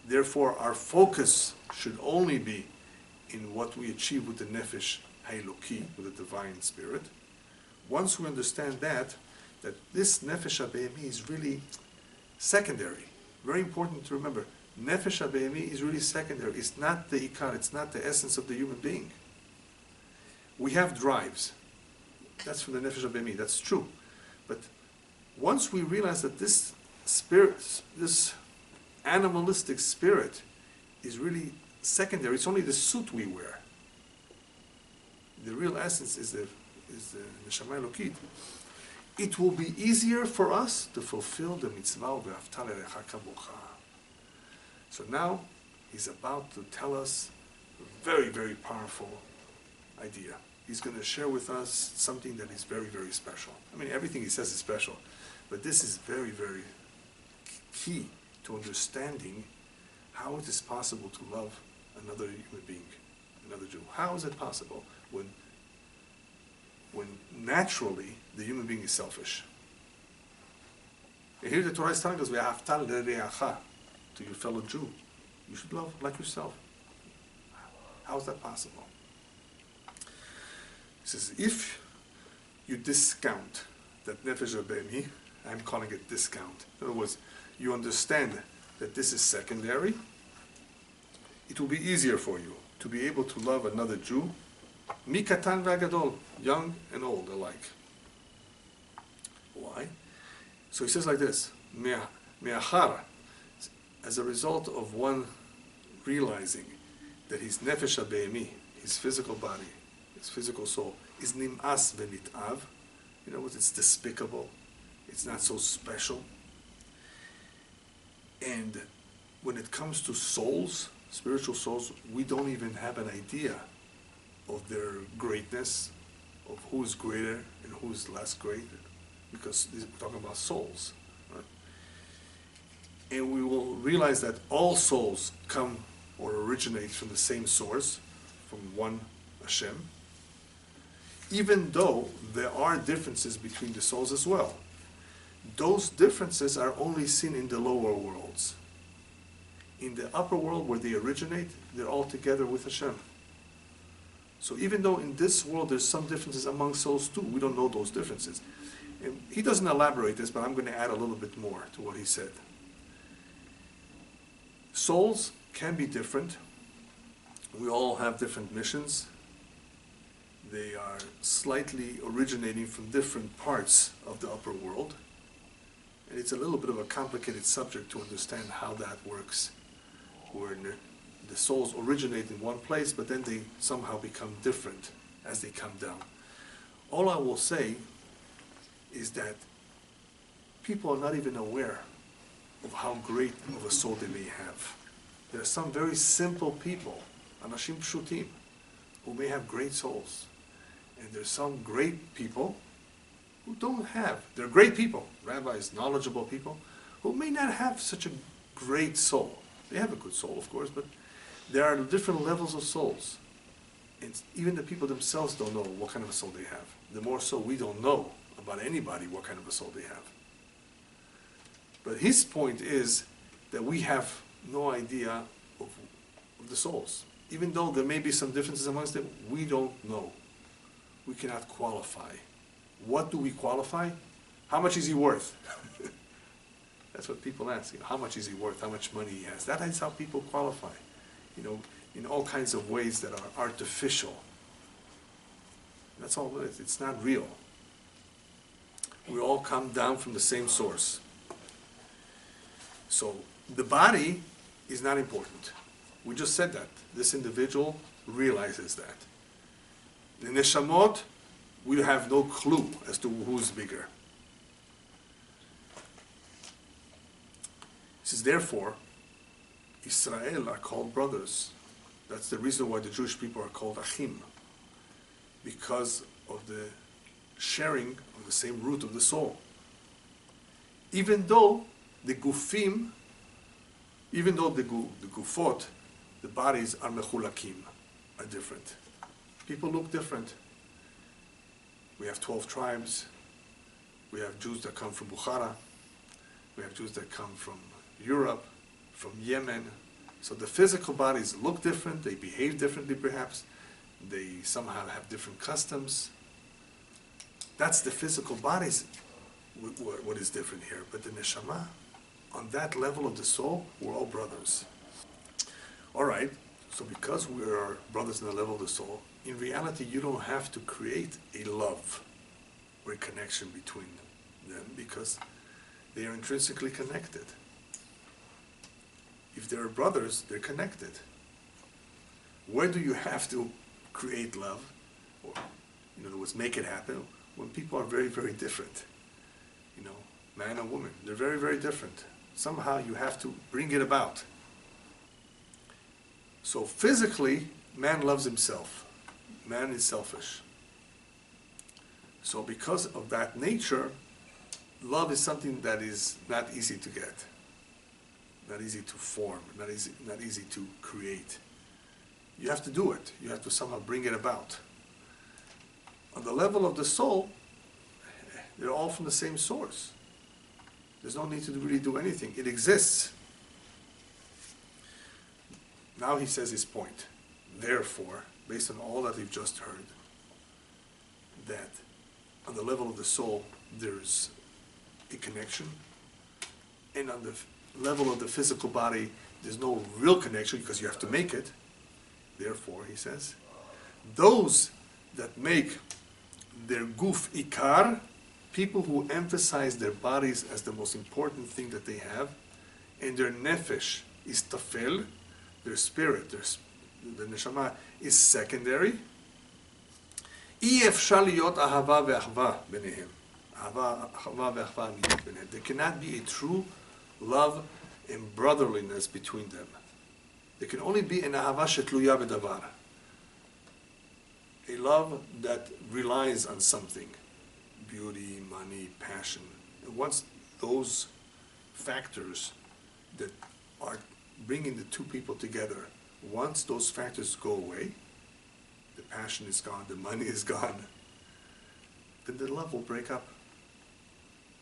Therefore, our focus should only be in what we achieve with the nefesh Eloki, with the divine spirit. Once we understand that this nefesh abehemi is really secondary. Very important to remember. Nefesh abehemi is really secondary. It's not the ikar, it's not the essence of the human being. We have drives. That's from the nefesh abehemi, that's true. But once we realize that this spirit, this animalistic spirit, is really secondary, it's only the suit we wear. The real essence is the neshama elokit. It will be easier for us to fulfill the mitzvah of v'ahavta l'recha kamocha. So now, He's about to tell us a very, very powerful idea. He's going to share with us something that is very, very special. I mean, everything he says is special, but this is very, very key to understanding how it is possible to love another human being, another Jew. How is it possible when naturally the human being is selfish? And here the Torah is telling us, "Ve'ahavta l'reacha," to your fellow Jew. You should love like yourself. How is that possible? He says, if you discount that nefesh habehemi, I'm calling it discount. In other words, you understand that this is secondary, it will be easier for you to be able to love another Jew, mikatan v'agadol, young and old alike. Why? So he says like this, me'achar, as a result of one realizing that his nefesh habehemi, his physical body, his physical soul, is nim'as v'nit'av. In other words, it's despicable. It's not so special. And when it comes to souls, spiritual souls, we don't even have an idea of their greatness, of who is greater and who is less great, because we're talking about souls. Right? And we will realize that all souls come or originate from the same source, from one Hashem, even though there are differences between the souls as well. Those differences are only seen in the lower worlds. In the upper world where they originate, they're all together with Hashem. So even though in this world there's some differences among souls too, we don't know those differences. And he doesn't elaborate this, but I'm going to add a little bit more to what he said. Souls can be different. We all have different missions. They are slightly originating from different parts of the upper world. And it's a little bit of a complicated subject to understand how that works, where the souls originate in one place, but then they somehow become different as they come down. All I will say is that people are not even aware of how great of a soul they may have. There are some very simple people, anashim pshutim, who may have great souls. And there's some great people who don't have. They're great people, rabbis, knowledgeable people, who may not have such a great soul. They have a good soul, of course, but there are different levels of souls. And even the people themselves don't know what kind of a soul they have. The more so we don't know about anybody what kind of a soul they have. But his point is that we have no idea of the souls. Even though there may be some differences amongst them, we don't know. We cannot qualify. What do we qualify? How much is he worth? That's what people ask. How much is he worth? How much money he has? That is how people qualify. In all kinds of ways that are artificial. That's all it is. It's not real. We all come down from the same source. So the body is not important. We just said that. This individual realizes that. The neshamot, we have no clue as to who's bigger. It says, therefore, Israel are called brothers. That's the reason why the Jewish people are called achim, because of the sharing of the same root of the soul. Even though the gufim, even though the gufot, the bodies are mechulakim, are different. People look different. We have 12 tribes. We have Jews that come from Bukhara. We have Jews that come from Europe, from Yemen. So the physical bodies look different. They behave differently, perhaps. They somehow have different customs. That's the physical bodies, what is different here. But the neshama, on that level of the soul, we're all brothers. All right, so because we are brothers on the level of the soul, in reality, you don't have to create a love or a connection between them because they are intrinsically connected. If they're brothers, they're connected. Where do you have to create love, or in other words, make it happen? When people are very, very different. Man and woman, they're very, very different. Somehow you have to bring it about. So physically, man loves himself. Man is selfish. So because of that nature, love is something that is not easy to get, not easy to form, not easy to create. You have to do it. You have to somehow bring it about. On the level of the soul, they're all from the same source. There's no need to really do anything. It exists. Now he says his point. Therefore, based on all that we've just heard, that on the level of the soul, there's a connection, and on the level of the physical body, there's no real connection because you have to make it. Therefore, he says, those that make their guf ikar, people who emphasize their bodies as the most important thing that they have, and their nefesh is tafel, their spirit, the neshama is secondary. There cannot be a true love and brotherliness between them. There can only be an ahava shetluya b'davar, a love that relies on something, beauty, money, passion. And once those factors that are bringing the two people together, once those factors go away, the passion is gone, the money is gone, then the love will break up.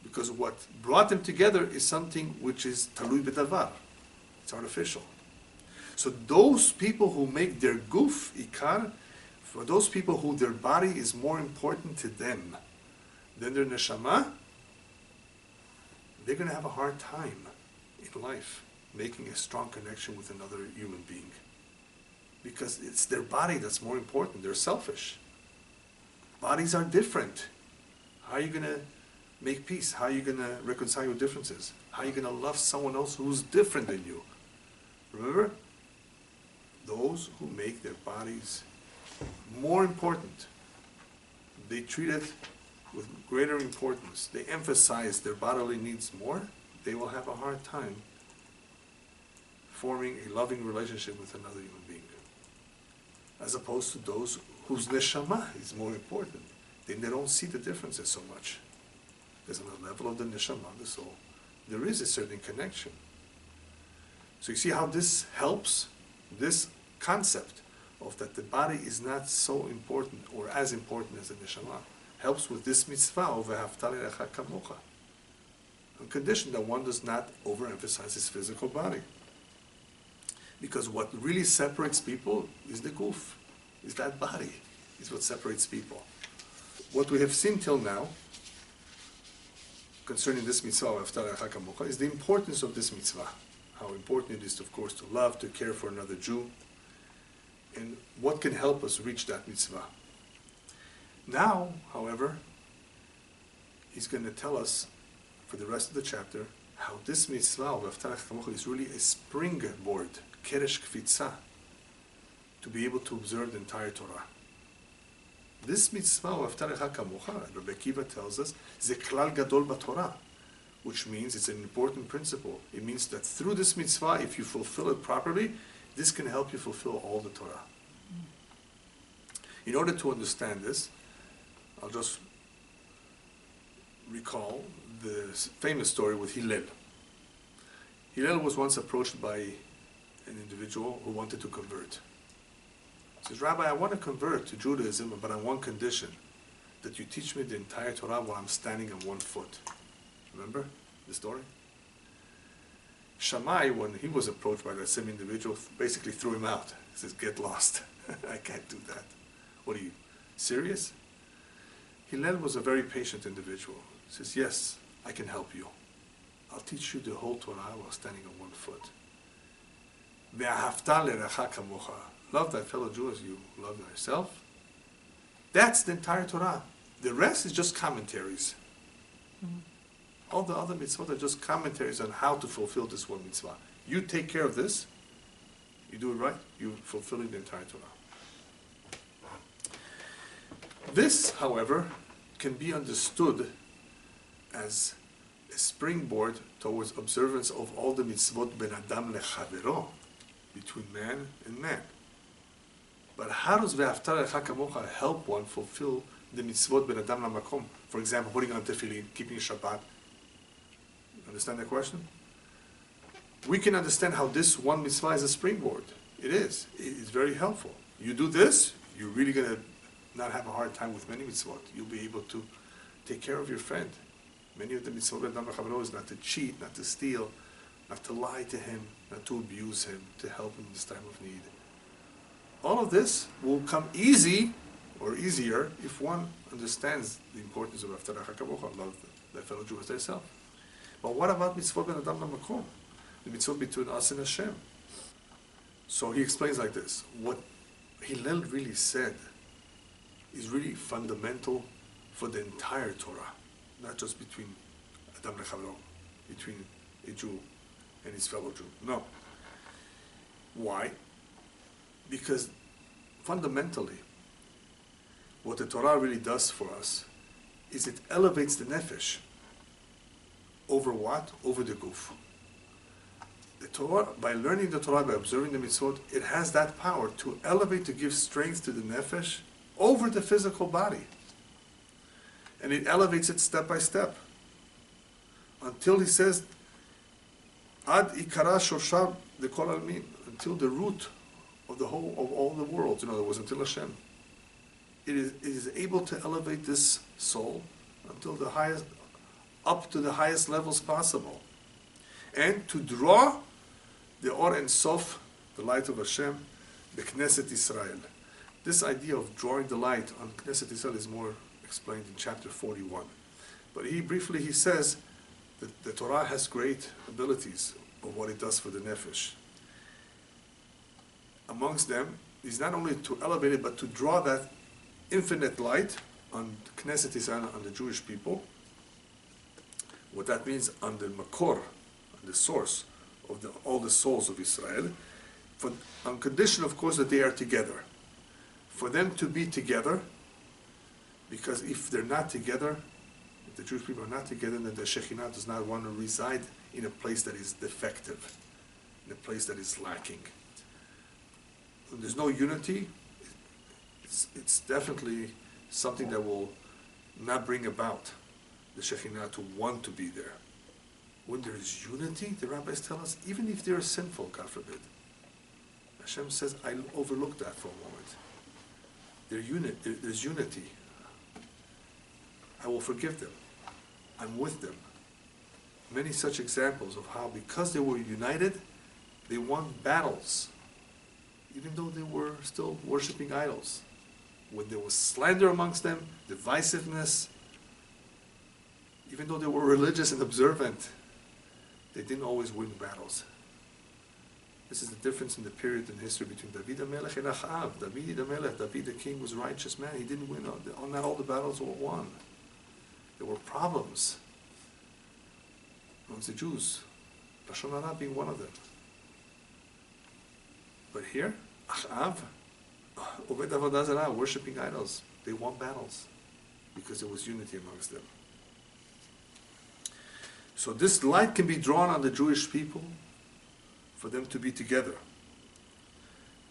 Because what brought them together is something which is talui b'davar. It's artificial. So those people who make their guf ikar, for those people who their body is more important to them than their neshama, they're going to have a hard time in life making a strong connection with another human being. Because it's their body that's more important. They're selfish. Bodies are different. How are you going to make peace? How are you going to reconcile your differences? How are you going to love someone else who's different than you? Remember? Those who make their bodies more important, they treat it with greater importance. They emphasize their bodily needs more. They will have a hard time forming a loving relationship with another human being. As opposed to those whose neshama is more important. Then they don't see the differences so much. Because on the level of the neshama, the soul, there is a certain connection. So you see how this helps? This concept of that the body is not so important or as important as the neshama helps with this mitzvah of v'ahavta l'recha kamocha, on condition that one does not overemphasize his physical body. Because what really separates people is the guf, is that body, is what separates people. What we have seen till now concerning this mitzvah of v'ahavta l'recha kamocha is the importance of this mitzvah. How important it is, of course, to love, to care for another Jew, and what can help us reach that mitzvah. Now, however, he's going to tell us for the rest of the chapter how this mitzvah of v'ahavta l'recha kamocha is really a springboard, keresh kfitza, to be able to observe the entire Torah. This mitzvah of v'ahavta l'recha kamocha, Rabbi Akiva tells us, ze klal gadol b'Torah, which means it's an important principle. It means that through this mitzvah, if you fulfill it properly, this can help you fulfill all the Torah. In order to understand this, I'll just recall the famous story with Hillel. Hillel was once approached by an individual who wanted to convert. He says, Rabbi, I want to convert to Judaism, but on one condition, that you teach me the entire Torah while I'm standing on one foot. Remember the story? Shammai, when he was approached by that same individual, basically threw him out. He says, get lost. I can't do that. What are you, serious? Hillel was a very patient individual. He says, yes, I can help you. I'll teach you the whole Torah while standing on one foot. Ve'ahavta l'recha kamocha. Love thy fellow Jew as you love thyself. That's the entire Torah. The rest is just commentaries. Mm-hmm. All the other mitzvot are just commentaries on how to fulfill this one mitzvah. You take care of this, you do it right, you fulfill the entire Torah. This, however, can be understood as a springboard towards observance of all the mitzvot ben adam lechavero, between man and man. But how does Ve'afta L'recha Kamocha help one fulfill the mitzvot ben adam lamakom? For example, putting on tefillin, keeping Shabbat. Understand the question? We can understand how this one mitzvah is a springboard. It is. It's very helpful. You do this, you're really going to not have a hard time with many mitzvot. You'll be able to take care of your friend. Many of the mitzvot ben adam l'chavro is not to cheat, not to steal, not to lie to him, not to abuse him, to help him in this time of need. All of this will come easy or easier if one understands the importance of Ve'afta L'recha Kamocha, love thy fellow Jew as thyself. But what about mitzvot ben adam lamakom? The mitzvot between us and Hashem. So he explains like this. What Hillel really said is really fundamental for the entire Torah, not just between Adam lechavro, between a Jew and his fellow Jew. No. Why? Because fundamentally, what the Torah really does for us is it elevates the nefesh. Over what? Over the guf. The Torah, by learning the Torah, by observing the mitzvot, it has that power to elevate, to give strength to the nefesh over the physical body. And it elevates it step by step. Until he says, Ad ikara shoshab de kol almin, until the root of the whole, of all the worlds, in other words, until Hashem. It is able to elevate this soul until the highest, up to the highest levels possible. And to draw the Or and Sof, the light of Hashem, the Knesset Israel. This idea of drawing the light on Knesset Israel is more explained in chapter 41. But he says that the Torah has great abilities of what it does for the nefesh. Amongst them is not only to elevate it, but to draw that infinite light on Knesset Israel, on the Jewish people. What that means on the Makor, on the source of all the souls of Israel, on condition, of course, that they are together. For them to be together, because if they're not together, if the Jewish people are not together, then the Shekhinah does not want to reside in a place that is defective, in a place that is lacking. When there's no unity, it's definitely something that will not bring about the Shekhinah to want to be there. When there is unity, the rabbis tell us, even if they are sinful, God forbid, Hashem says, I overlook that for a moment. There's unity. I will forgive them. I'm with them. Many such examples of how, because they were united, they won battles, even though they were still worshiping idols. When there was slander amongst them, divisiveness, even though they were religious and observant, they didn't always win battles. This is the difference in the period in history between David HaMelech and Achav. David HaMelech, David the king, was a righteous man. He didn't win. Not all the battles were won. There were problems amongst the Jews, Lashon Hara being one of them. But here, Achav, Oved Avodah Zarah, worshipping idols, they won battles because there was unity amongst them. So this light can be drawn on the Jewish people for them to be together.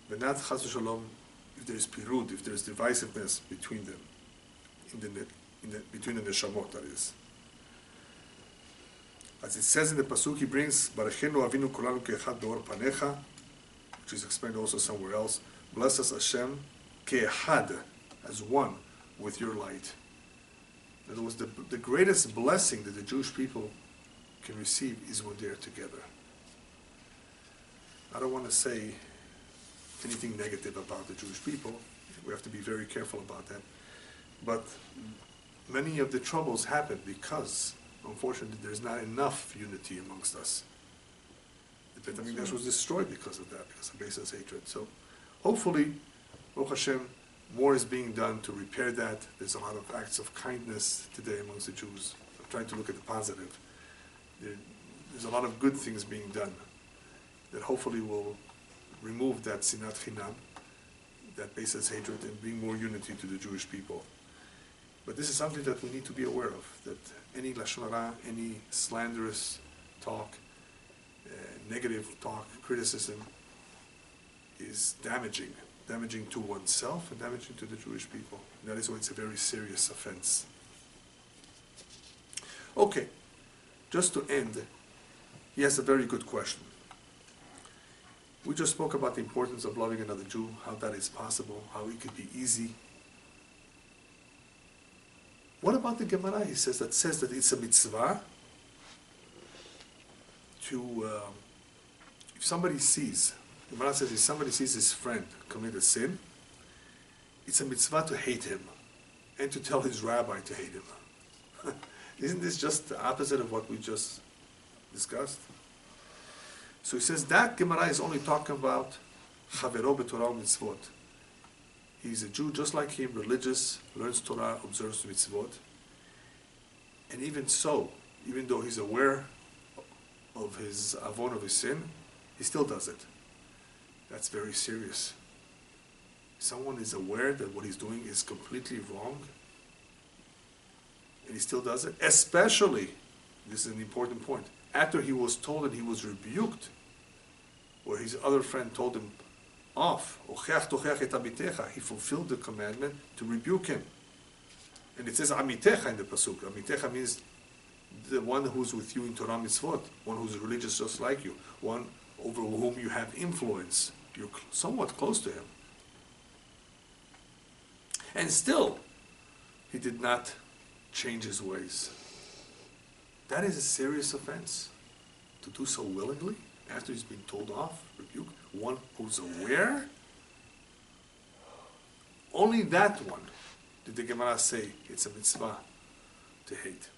But not chas v'shalom if there is pirud, if there is divisiveness between them, between the neshamot, that is. As it says in the pasuk, he brings Barachenu Avinu Kulanu Ke'echad Be'or Panecha, which is explained also somewhere else. Bless us Hashem Ke'echad, as one with your light. In other words, the greatest blessing that the Jewish people can receive is when they are together. I don't want to say anything negative about the Jewish people. We have to be very careful about that. But many of the troubles happen because, unfortunately, there's not enough unity amongst us. The Beit HaMikdash was destroyed because of that, because of baseless hatred. So, hopefully, Baruch Hashem, more is being done to repair that. There's a lot of acts of kindness today amongst the Jews. I'm trying to look at the positive. There's a lot of good things being done that hopefully will remove that sinat chinam, that baseless hatred, and bring more unity to the Jewish people. But this is something that we need to be aware of, that any lashon hara, any slanderous talk, negative talk, criticism, is damaging to oneself and damaging to the Jewish people. And that is why it's a very serious offense. Okay, just to end, he has a very good question. We just spoke about the importance of loving another Jew, how that is possible, how it could be easy. What about the Gemara? He says that it's a mitzvah to, if somebody sees, the Gemara says if somebody sees his friend commit a sin, it's a mitzvah to hate him and to tell his rabbi to hate him. Isn't this just the opposite of what we just discussed? So he says that Gemara is only talking about Chavero b'Torah mitzvot. He's a Jew just like him, religious, learns Torah, observes mitzvot. And even so, even though he's aware of his avon, of his sin, he still does it. That's very serious. Someone is aware that what he's doing is completely wrong, and he still does it, especially, this is an important point, after he was told and he was rebuked, where his other friend told him off, he fulfilled the commandment to rebuke him. And it says amitecha in the pasuk. Amitecha means the one who's with you in Torah mitzvot, one who's religious just like you, one over whom you have influence. You're somewhat close to him. And still, he did not change his ways. That is a serious offense. To do so willingly, after he's been told off, rebuked, one who's aware. Only that one did the Gemara say it's a mitzvah to hate.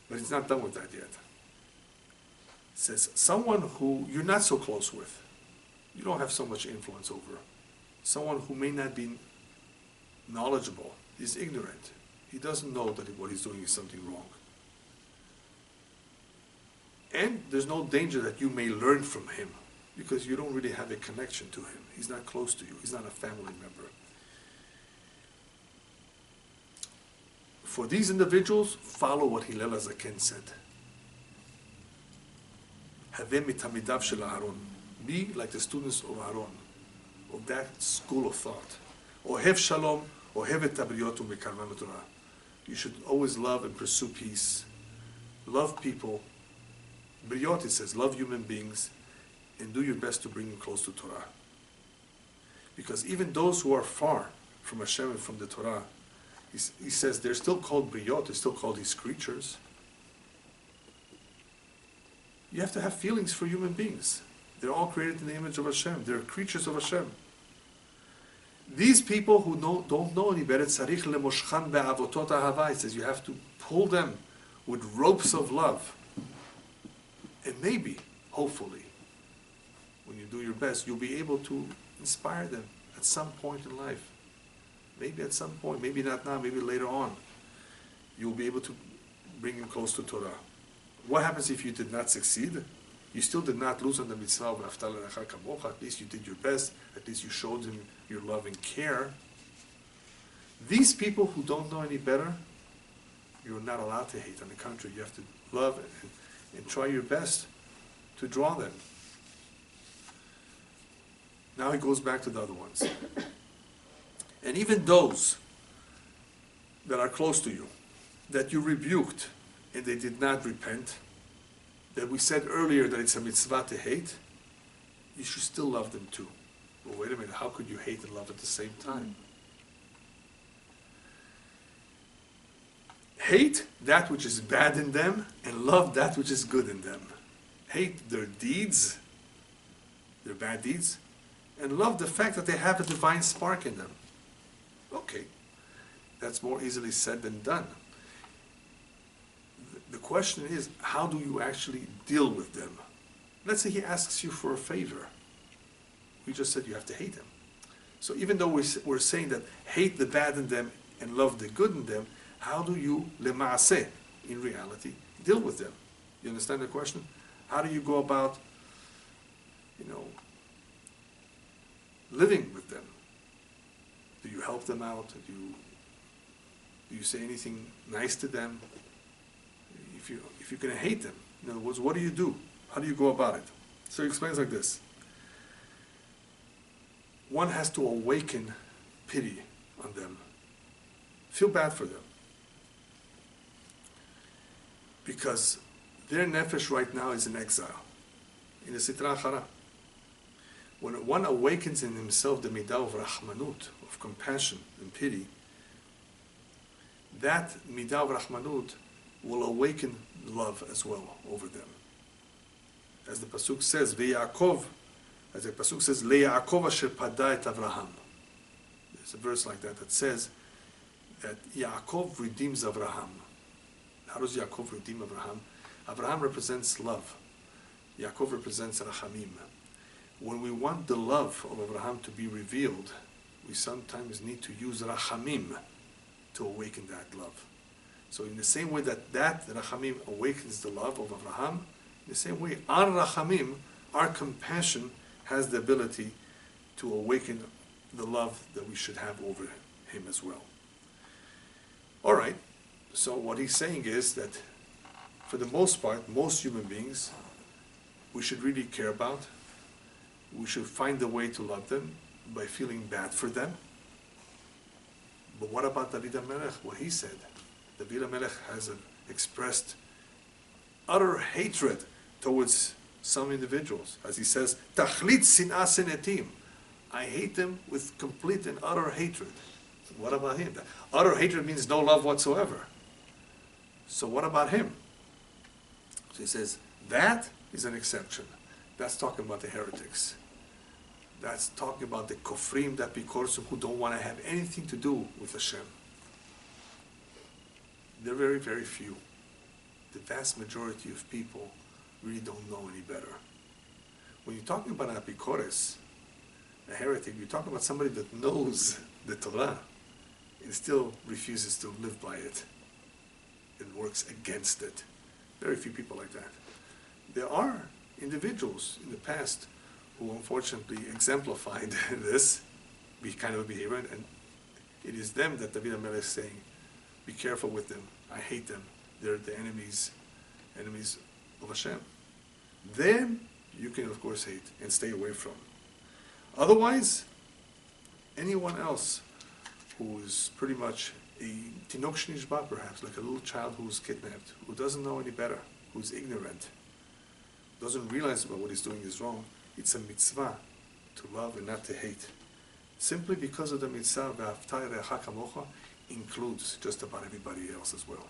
But it's not done with that yet. It says someone who you're not so close with, you don't have so much influence over, someone who may not be knowledgeable, he's ignorant, he doesn't know that what he's doing is something wrong. And there's no danger that you may learn from him, because you don't really have a connection to him. He's not close to you. He's not a family member. For these individuals, follow what Hillel HaZaken said. Haveh mitamidav shel Aaron. Be like the students of Aaron, of that school of thought. Ohev shalom, ohev et habriot u'mekarvan Torah. You should always love and pursue peace. Love people. Briot, it says, love human beings and do your best to bring them close to Torah. Because even those who are far from Hashem and from the Torah, he says they're still called Briot, they're still called His creatures. You have to have feelings for human beings. They're all created in the image of Hashem. They're creatures of Hashem. These people who don't know any better, tzarich lemoshchan be'avotot ahava, it says you have to pull them with ropes of love. And maybe, hopefully, when you do your best, you'll be able to inspire them at some point in life. Maybe at some point, maybe not now, maybe later on. You'll be able to bring them close to Torah. What happens if you did not succeed? You still did not lose on the mitzvah of Naftal Lecha Kamocha. At least you did your best. At least you showed them your love and care. These people who don't know any better, you're not allowed to hate. On the contrary, you have to love and try your best to draw them. Now he goes back to the other ones. And even those that are close to you, that you rebuked and they did not repent, that we said earlier that it's a mitzvah to hate, you should still love them too. But wait a minute, how could you hate and love at the same time? Hate that which is bad in them and love that which is good in them. Hate their deeds, their bad deeds, and love the fact that they have a divine spark in them. Okay, that's more easily said than done. The question is, how do you actually deal with them? Let's say he asks you for a favor. We just said you have to hate him. So even though we're saying that hate the bad in them and love the good in them, how do you, lema'aseh, in reality, deal with them? You understand the question? How do you go about, living with them? Do you help them out? Do you say anything nice to them? If you're going to hate them, in other words, what do you do? How do you go about it? So he explains like this. one has to awaken pity on them. Feel bad for them. Because their nefesh right now is in exile, in the Sitra Achara. When one awakens in himself the midah of rahmanut, of compassion and pity, that midah of rahmanut will awaken love as well over them. As the pasuk says, "Ve'Yaakov," as the pasuk says, "LeYaakov asher pada et Avraham." There's a verse like that that says that Yaakov redeems Avraham. How does Yaakov redeem Avraham? Avraham represents love. Yaakov represents rachamim. When we want the love of Avraham to be revealed, we sometimes need to use rachamim to awaken that love. So in the same way that rachamim awakens the love of Avraham, in the same way our rachamim, our compassion, has the ability to awaken the love that we should have over him as well. All right, so what he's saying is that for the most part, most human beings, we should really care about. We should find a way to love them by feeling bad for them. But what about David HaMelech? What he said. David HaMelech has expressed utter hatred towards some individuals. As he says, Tachlit sin'as enetim. I hate them with complete and utter hatred. So what about him? Utter hatred means no love whatsoever. So what about him? So he says, that is an exception. That's talking about the heretics. That's talking about the kofrim, that bikorsum, who don't want to have anything to do with Hashem. They're very, very few. The vast majority of people really don't know any better. When you're talking about an apikores, a heretic, you're talking about somebody that knows the Torah and still refuses to live by it and works against it. Very few people like that. There are individuals in the past who unfortunately exemplified this kind of behavior, and it is them that David HaMelech is saying, be careful with them, I hate them, they're the enemies of Hashem. Them you can of course hate and stay away from. Otherwise, anyone else who is pretty much a tinok shnishba, perhaps, like a little child who's kidnapped, who doesn't know any better, who's ignorant, doesn't realize that what he's doing is wrong, it's a mitzvah to love and not to hate. Simply because of the mitzvah, includes just about everybody else as well.